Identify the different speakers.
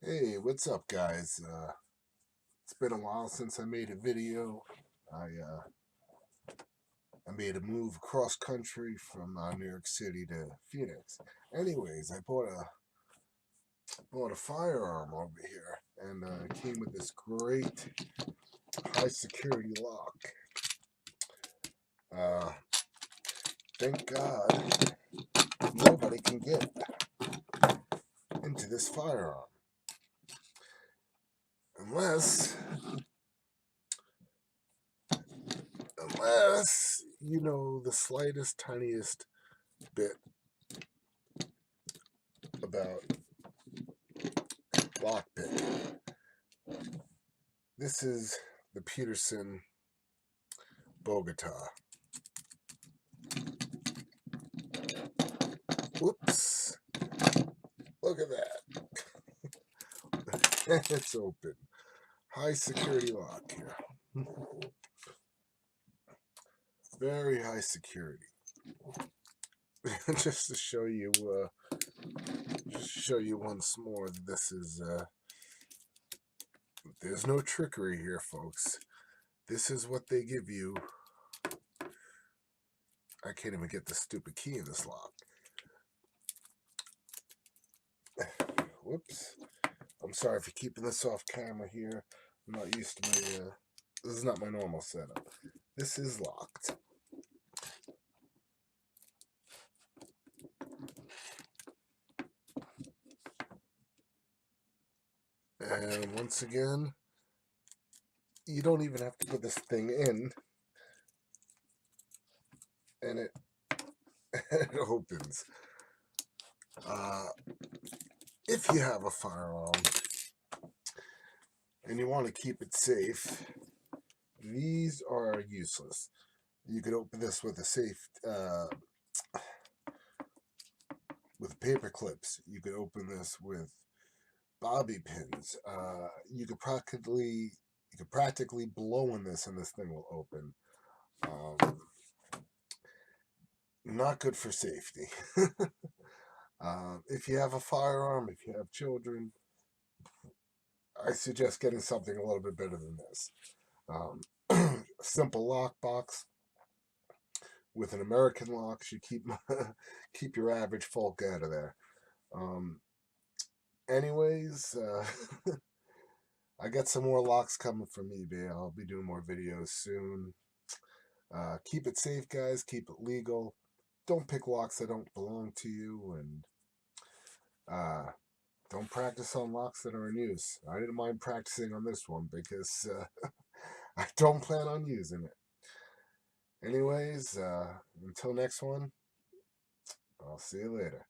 Speaker 1: Hey, what's up, guys? It's been a while since I made a video. I made a move across country from New York City to Phoenix. Anyways, I bought a firearm over here, and it came with this great high security lock. Uh, thank God nobody can get into this firearm unless you know the slightest, tiniest bit about lockpicking. This is the Peterson Bogota. Whoops. Look at that. It's open. High security lock here. Very high security. Just to show you once more that this is there's no trickery here, folks. This is what they give you. I can't even get the stupid key in this lock. Whoops. I'm sorry for keeping this off camera here. I'm not used to my this is not my normal setup. This is locked. And once again, you don't even have to put this thing in, and it it opens. If you have a firearm and you want to keep it safe, these are useless. You could open this with a safe, with paper clips. You could open this with bobby pins. You could practically blow in this, and this thing will open. Not good for safety. If you have a firearm, if you have children, I suggest getting something a little bit better than this. A simple lockbox with an American lock should keep your average folk out of there. Anyways, I got some more locks coming from eBay. I'll be doing more videos soon. Keep it safe, guys. Keep it legal. Don't pick locks that don't belong to you, and don't practice on locks that are in use. I didn't mind practicing on this one because I don't plan on using it. Anyways, until next one, I'll see you later.